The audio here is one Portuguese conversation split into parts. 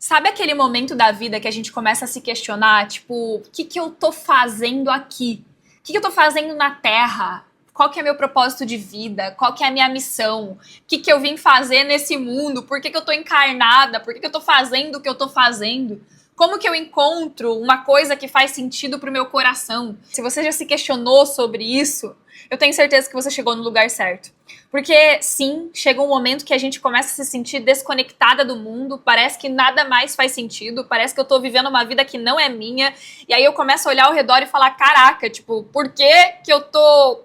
Sabe aquele momento da vida que a gente começa a se questionar, tipo, o que que eu tô fazendo aqui? O que que eu tô fazendo na Terra? Qual que é meu propósito de vida? Qual que é a minha missão? O que que eu vim fazer nesse mundo? Por que que eu tô encarnada? Por que que eu tô fazendo o que eu tô fazendo? Como que eu encontro uma coisa que faz sentido pro meu coração? Se você já se questionou sobre isso, eu tenho certeza que você chegou no lugar certo. Porque, sim, chega um momento que a gente começa a se sentir desconectada do mundo, parece que nada mais faz sentido, parece que eu tô vivendo uma vida que não é minha, e aí eu começo a olhar ao redor e falar, caraca, tipo, por que que eu tô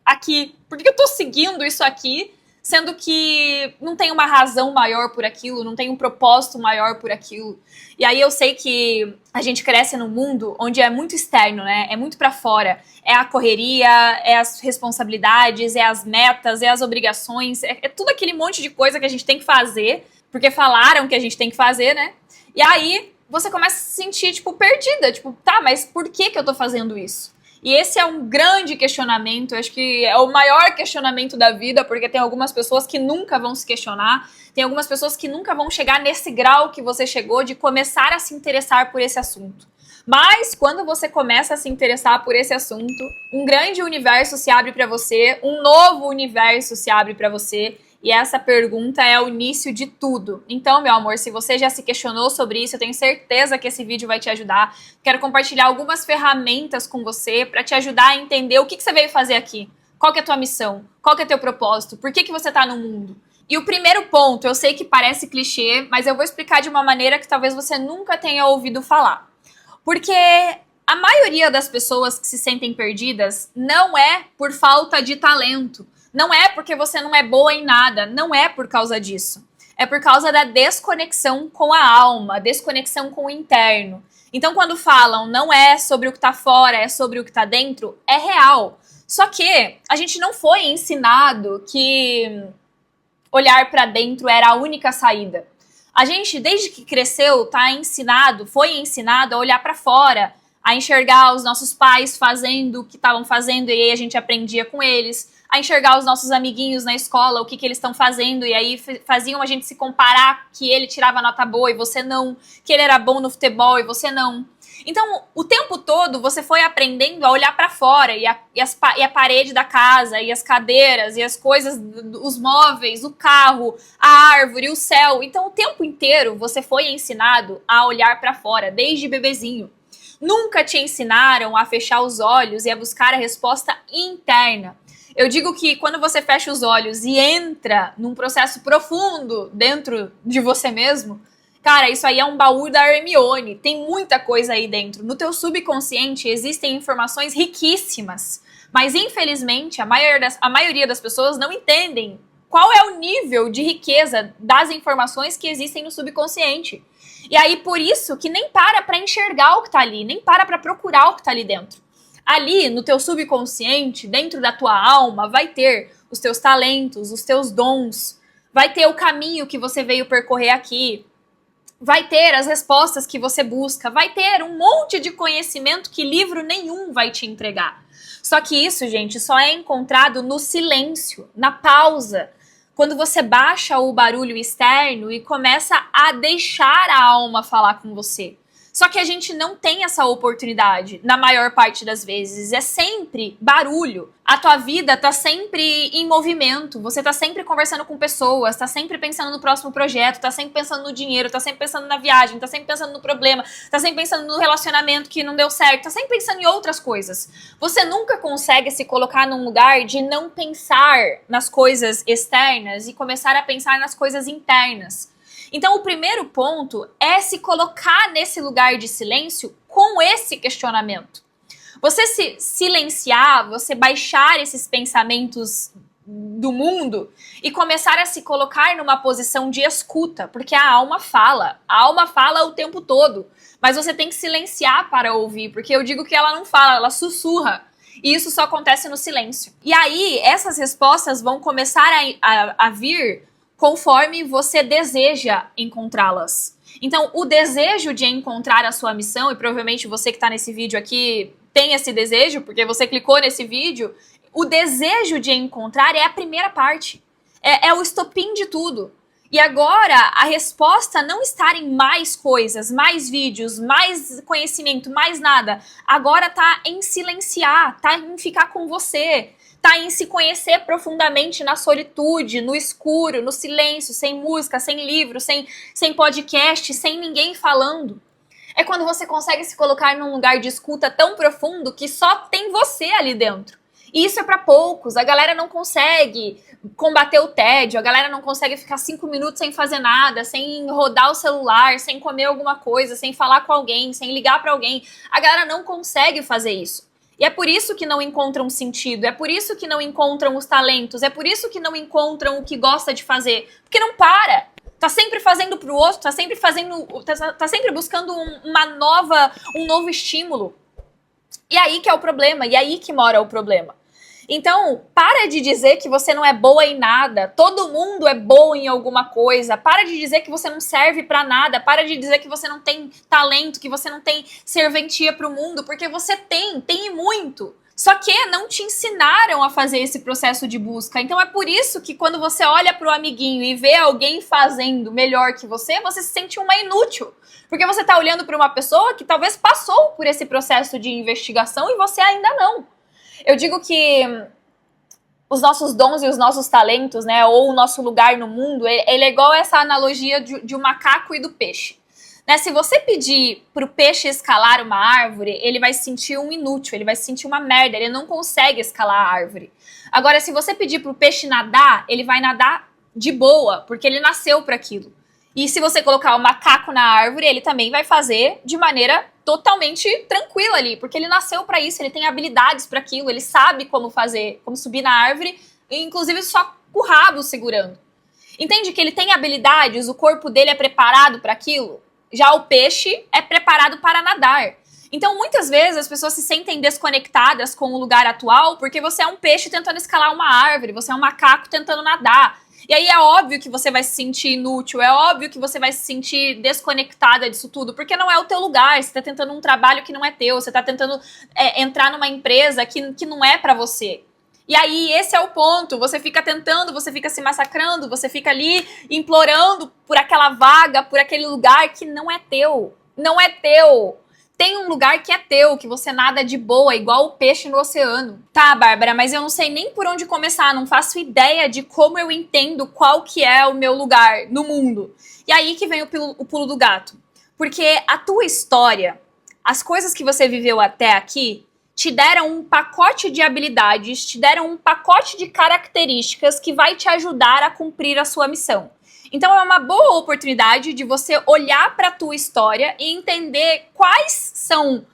aqui? Por que eu tô seguindo isso aqui, sendo que não tem uma razão maior por aquilo, não tem um propósito maior por aquilo? E aí eu sei que a gente cresce num mundo onde é muito externo, né? É muito pra fora. É a correria, é as responsabilidades, é as metas, é as obrigações, é tudo aquele monte de coisa que a gente tem que fazer, porque falaram que a gente tem que fazer, né? E aí você começa a se sentir, tipo, perdida. Tipo, tá, mas por que que eu tô fazendo isso? E esse é um grande questionamento, acho que é o maior questionamento da vida, porque tem algumas pessoas que nunca vão se questionar, tem algumas pessoas que nunca vão chegar nesse grau que você chegou de começar a se interessar por esse assunto. Mas quando você começa a se interessar por esse assunto, um grande universo se abre para você, um novo universo se abre para você, e essa pergunta é o início de tudo. Então, meu amor, se você já se questionou sobre isso, eu tenho certeza que esse vídeo vai te ajudar. Quero compartilhar algumas ferramentas com você para te ajudar a entender o que você veio fazer aqui. Qual que é a tua missão? Qual que é o teu propósito? Por que você tá no mundo? E o primeiro ponto, eu sei que parece clichê, mas eu vou explicar de uma maneira que talvez você nunca tenha ouvido falar. Porque a maioria das pessoas que se sentem perdidas não é por falta de talento. Não é porque você não é boa em nada, não é por causa disso. É por causa da desconexão com a alma, desconexão com o interno. Então, quando falam não é sobre o que tá fora, é sobre o que tá dentro, é real. Só que a gente não foi ensinado que olhar pra dentro era a única saída. A gente, desde que cresceu, foi ensinado a olhar pra fora, a enxergar os nossos pais fazendo o que estavam fazendo e aí a gente aprendia com eles, a enxergar os nossos amiguinhos na escola, o que eles estão fazendo, e aí faziam a gente se comparar, que ele tirava nota boa e você não, que ele era bom no futebol e você não. Então, o tempo todo você foi aprendendo a olhar para fora, e a parede da casa, e as cadeiras, e as coisas, os móveis, o carro, a árvore, o céu. Então, o tempo inteiro você foi ensinado a olhar para fora, desde bebezinho. Nunca te ensinaram a fechar os olhos e a buscar a resposta interna. Eu digo que quando você fecha os olhos e entra num processo profundo dentro de você mesmo, cara, isso aí é um baú da Hermione. Tem muita coisa aí dentro. No teu subconsciente existem informações riquíssimas, mas infelizmente a maioria das pessoas não entendem qual é o nível de riqueza das informações que existem no subconsciente. E aí por isso que nem para enxergar o que tá ali, nem para procurar o que tá ali dentro. Ali, no teu subconsciente, dentro da tua alma, vai ter os teus talentos, os teus dons, vai ter o caminho que você veio percorrer aqui, vai ter as respostas que você busca, vai ter um monte de conhecimento que livro nenhum vai te entregar. Só que isso, gente, só é encontrado no silêncio, na pausa, quando você baixa o barulho externo e começa a deixar a alma falar com você. Só que a gente não tem essa oportunidade, na maior parte das vezes. É sempre barulho. A tua vida tá sempre em movimento. Você tá sempre conversando com pessoas, tá sempre pensando no próximo projeto, tá sempre pensando no dinheiro, tá sempre pensando na viagem, tá sempre pensando no problema, tá sempre pensando no relacionamento que não deu certo, tá sempre pensando em outras coisas. Você nunca consegue se colocar num lugar de não pensar nas coisas externas e começar a pensar nas coisas internas. Então, o primeiro ponto é se colocar nesse lugar de silêncio com esse questionamento. Você se silenciar, você baixar esses pensamentos do mundo e começar a se colocar numa posição de escuta, porque a alma fala o tempo todo, mas você tem que silenciar para ouvir, porque eu digo que ela não fala, ela sussurra. E isso só acontece no silêncio. E aí, essas respostas vão começar a vir conforme você deseja encontrá-las. Então, o desejo de encontrar a sua missão, e provavelmente você que está nesse vídeo aqui tem esse desejo, porque você clicou nesse vídeo, o desejo de encontrar é a primeira parte. É o estopim de tudo. E agora a resposta não está em mais coisas, mais vídeos, mais conhecimento, mais nada. Agora tá em silenciar, tá em ficar com você, tá em se conhecer profundamente na solitude, no escuro, no silêncio, sem música, sem livro, sem podcast, sem ninguém falando. É quando você consegue se colocar num lugar de escuta tão profundo que só tem você ali dentro. E isso é para poucos. A galera não consegue combater o tédio, a galera não consegue ficar 5 minutos sem fazer nada, sem rodar o celular, sem comer alguma coisa, sem falar com alguém, sem ligar para alguém. A galera não consegue fazer isso. E é por isso que não encontram sentido, é por isso que não encontram os talentos, é por isso que não encontram o que gosta de fazer. Porque não para. Tá sempre fazendo pro outro, tá sempre buscando um novo estímulo. E aí que é o problema, e aí que mora o problema. Então, para de dizer que você não é boa em nada. Todo mundo é bom em alguma coisa. Para de dizer que você não serve pra nada. Para de dizer que você não tem talento, que você não tem serventia pro mundo, porque você tem e muito. Só que não te ensinaram a fazer esse processo de busca. Então é por isso que quando você olha pro amiguinho e vê alguém fazendo melhor que você se sente uma inútil. Porque você tá olhando para uma pessoa que talvez passou por esse processo de investigação e você ainda não. Eu digo que os nossos dons e os nossos talentos, né, ou o nosso lugar no mundo, ele é igual essa analogia de um macaco e do peixe. Né, se você pedir pro peixe escalar uma árvore, ele vai se sentir um inútil, ele vai se sentir uma merda, ele não consegue escalar a árvore. Agora, se você pedir pro peixe nadar, ele vai nadar de boa, porque ele nasceu para aquilo. E se você colocar o macaco na árvore, ele também vai fazer de maneira totalmente tranquila ali, porque ele nasceu para isso, ele tem habilidades para aquilo, ele sabe como fazer, como subir na árvore, inclusive só com o rabo segurando. Entende que ele tem habilidades, o corpo dele é preparado para aquilo? Já o peixe é preparado para nadar. Então, muitas vezes, as pessoas se sentem desconectadas com o lugar atual porque você é um peixe tentando escalar uma árvore, você é um macaco tentando nadar. E aí é óbvio que você vai se sentir inútil, é óbvio que você vai se sentir desconectada disso tudo, porque não é o teu lugar, você está tentando um trabalho que não é teu, você está tentando entrar numa empresa que não é para você. E aí esse é o ponto, você fica tentando, você fica se massacrando, você fica ali implorando por aquela vaga, por aquele lugar que não é teu, não é teu. Tem um lugar que é teu, que você nada de boa, igual o peixe no oceano. Tá, Bárbara, mas eu não sei nem por onde começar, não faço ideia de como eu entendo qual que é o meu lugar no mundo. E aí que vem o pulo do gato. Porque a tua história, as coisas que você viveu até aqui, te deram um pacote de habilidades, te deram um pacote de características que vai te ajudar a cumprir a sua missão. Então é uma boa oportunidade de você olhar para a tua história e entender quais são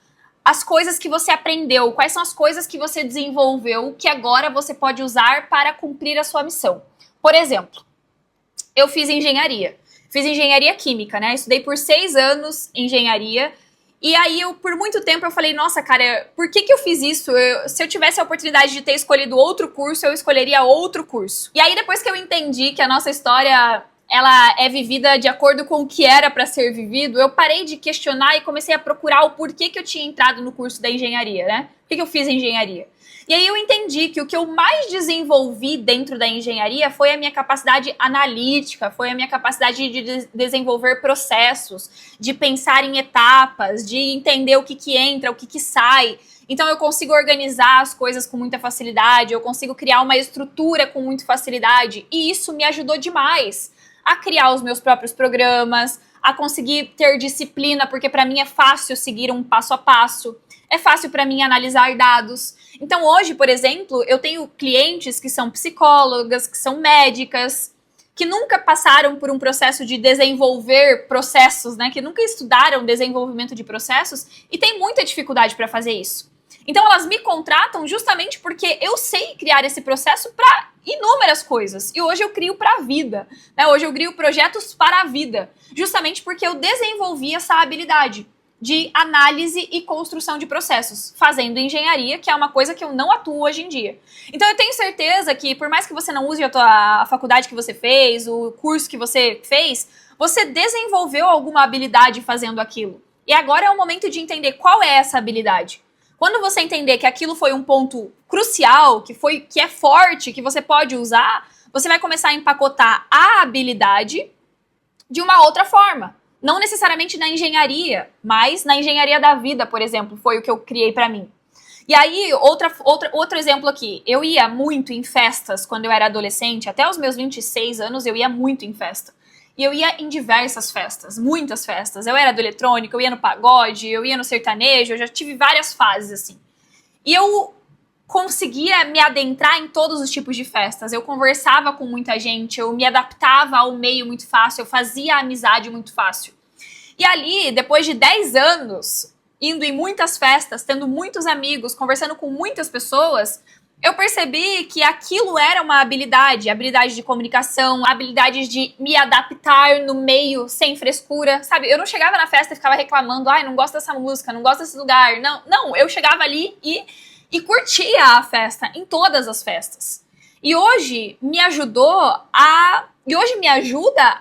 as coisas que você aprendeu, quais são as coisas que você desenvolveu que agora você pode usar para cumprir a sua missão. Por exemplo, eu fiz engenharia química, né? Estudei por 6 anos engenharia. E aí, por muito tempo, eu falei, nossa, cara, por que eu fiz isso? Se eu tivesse a oportunidade de ter escolhido outro curso, eu escolheria outro curso. E aí, depois que eu entendi que a nossa história, ela é vivida de acordo com o que era para ser vivido, eu parei de questionar e comecei a procurar o porquê que eu tinha entrado no curso da engenharia, né? Por que eu fiz engenharia? E aí eu entendi que o que eu mais desenvolvi dentro da engenharia foi a minha capacidade analítica, foi a minha capacidade de desenvolver processos, de pensar em etapas, de entender o que entra, o que sai. Então eu consigo organizar as coisas com muita facilidade, eu consigo criar uma estrutura com muita facilidade. E isso me ajudou demais a criar os meus próprios programas, a conseguir ter disciplina, porque para mim é fácil seguir um passo a passo, é fácil para mim analisar dados. Então hoje, por exemplo, eu tenho clientes que são psicólogas, que são médicas, que nunca passaram por um processo de desenvolver processos, né? Que nunca estudaram desenvolvimento de processos e tem muita dificuldade para fazer isso. Então elas me contratam justamente porque eu sei criar esse processo para inúmeras coisas. E hoje eu crio para a vida, né? Hoje eu crio projetos para a vida, justamente porque eu desenvolvi essa habilidade de análise e construção de processos, fazendo engenharia, que é uma coisa que eu não atuo hoje em dia. Então eu tenho certeza que, por mais que você não use a faculdade que você fez, o curso que você fez, você desenvolveu alguma habilidade fazendo aquilo. E agora é o momento de entender qual é essa habilidade. Quando você entender que aquilo foi um ponto crucial, que é forte, que você pode usar, você vai começar a empacotar a habilidade de uma outra forma. Não necessariamente na engenharia, mas na engenharia da vida, por exemplo, foi o que eu criei pra mim. E aí, outro exemplo aqui. Eu ia muito em festas quando eu era adolescente, até os meus 26 anos eu ia muito em festa. E eu ia em diversas festas, muitas festas. Eu era do eletrônico, eu ia no pagode, eu ia no sertanejo, eu já tive várias fases assim. E eu conseguia me adentrar em todos os tipos de festas. Eu conversava com muita gente, eu me adaptava ao meio muito fácil, eu fazia amizade muito fácil. E ali, depois de 10 anos, indo em muitas festas, tendo muitos amigos, conversando com muitas pessoas, eu percebi que aquilo era uma habilidade de comunicação, habilidades de me adaptar no meio sem frescura, sabe? Eu não chegava na festa e ficava reclamando, ai, não gosto dessa música, não gosto desse lugar. Não, eu chegava ali e curtia a festa, em todas as festas. E hoje me ajuda a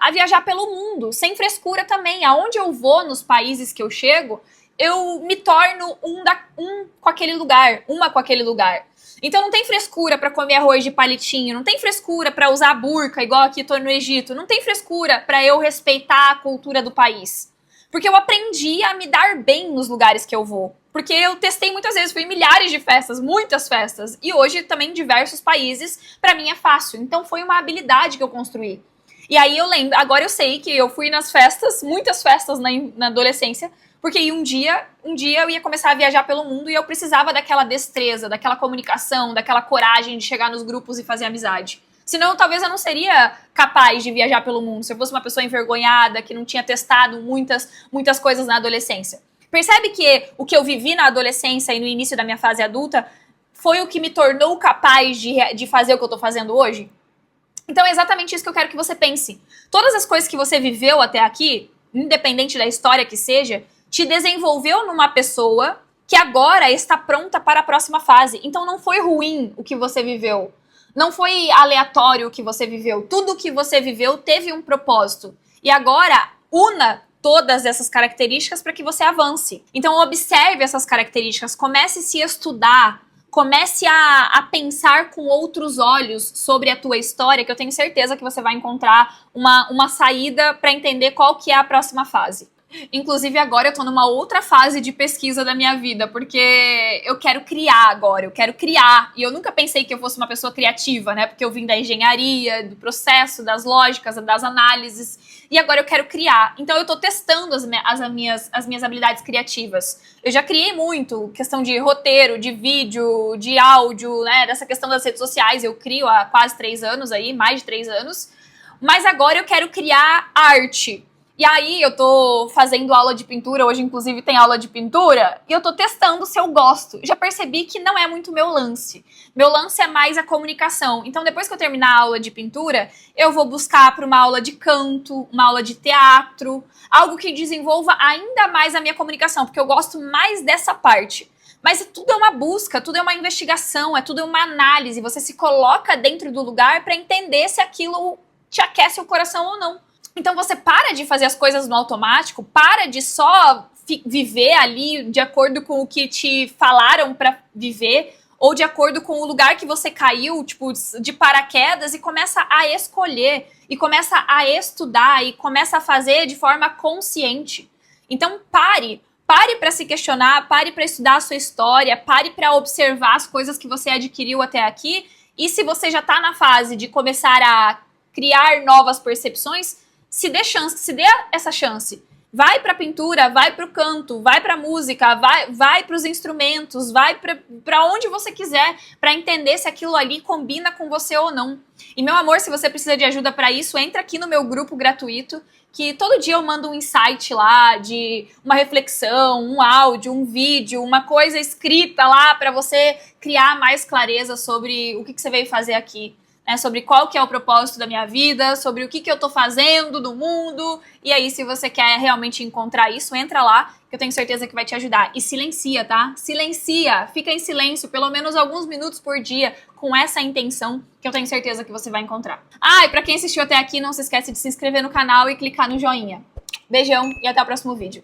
viajar pelo mundo, sem frescura também. Aonde eu vou, nos países que eu chego, eu me torno com aquele lugar, uma com aquele lugar. Então não tem frescura pra comer arroz de palitinho, não tem frescura pra usar burca, igual aqui tô no Egito, não tem frescura pra eu respeitar a cultura do país. Porque eu aprendi a me dar bem nos lugares que eu vou. Porque eu testei muitas vezes, fui em milhares de festas, muitas festas. E hoje também em diversos países, pra mim é fácil. Então foi uma habilidade que eu construí. E aí eu lembro, agora eu sei que eu fui nas festas, muitas festas na adolescência, porque um dia eu ia começar a viajar pelo mundo e eu precisava daquela destreza, daquela comunicação, daquela coragem de chegar nos grupos e fazer amizade. Senão, talvez eu não seria capaz de viajar pelo mundo se eu fosse uma pessoa envergonhada, que não tinha testado muitas coisas na adolescência. Percebe que o que eu vivi na adolescência e no início da minha fase adulta foi o que me tornou capaz de fazer o que eu tô fazendo hoje? Então é exatamente isso que eu quero que você pense. Todas as coisas que você viveu até aqui, independente da história que seja, te desenvolveu numa pessoa que agora está pronta para a próxima fase. Então não foi ruim o que você viveu. Não foi aleatório o que você viveu. Tudo o que você viveu teve um propósito. E agora, una todas essas características para que você avance. Então observe essas características, comece a se estudar, comece a pensar com outros olhos sobre a tua história, que eu tenho certeza que você vai encontrar uma saída para entender qual que é a próxima fase. Inclusive agora eu tô numa outra fase de pesquisa da minha vida, porque eu quero criar agora, eu quero criar. E eu nunca pensei que eu fosse uma pessoa criativa, né? Porque eu vim da engenharia, do processo, das lógicas, das análises. E agora eu quero criar. Então eu tô testando as minhas habilidades criativas. Eu já criei muito, questão de roteiro, de vídeo, de áudio, né? Dessa questão das redes sociais, eu crio há quase 3 anos aí, mais de 3 anos. Mas agora eu quero criar arte. E aí eu tô fazendo aula de pintura, hoje inclusive tem aula de pintura, e eu tô testando se eu gosto. Já percebi que não é muito meu lance. Meu lance é mais a comunicação. Então depois que eu terminar a aula de pintura, eu vou buscar para uma aula de canto, uma aula de teatro, algo que desenvolva ainda mais a minha comunicação, porque eu gosto mais dessa parte. Mas tudo é uma busca, tudo é uma investigação, tudo é uma análise. Você se coloca dentro do lugar para entender se aquilo te aquece o coração ou não. Então você para de fazer as coisas no automático, para de só viver ali de acordo com o que te falaram para viver, ou de acordo com o lugar que você caiu, tipo, de paraquedas, e começa a escolher, e começa a estudar, e começa a fazer de forma consciente. Então pare para se questionar, pare para estudar a sua história, pare para observar as coisas que você adquiriu até aqui, e se você já tá na fase de começar a criar novas percepções, se dê essa chance. Vai pra pintura, vai pro canto, vai pra música, vai pros instrumentos, vai pra onde você quiser, pra entender se aquilo ali combina com você ou não. E meu amor, se você precisa de ajuda pra isso, entra aqui no meu grupo gratuito, que todo dia eu mando um insight lá de uma reflexão, um áudio, um vídeo, uma coisa escrita lá pra você criar mais clareza sobre o que você veio fazer aqui. Sobre qual que é o propósito da minha vida, sobre o que eu tô fazendo no mundo. E aí, se você quer realmente encontrar isso, entra lá, que eu tenho certeza que vai te ajudar. E silencia, tá? Silencia, fica em silêncio pelo menos alguns minutos por dia com essa intenção, que eu tenho certeza que você vai encontrar. Ah, e pra quem assistiu até aqui, não se esquece de se inscrever no canal e clicar no joinha. Beijão e até o próximo vídeo.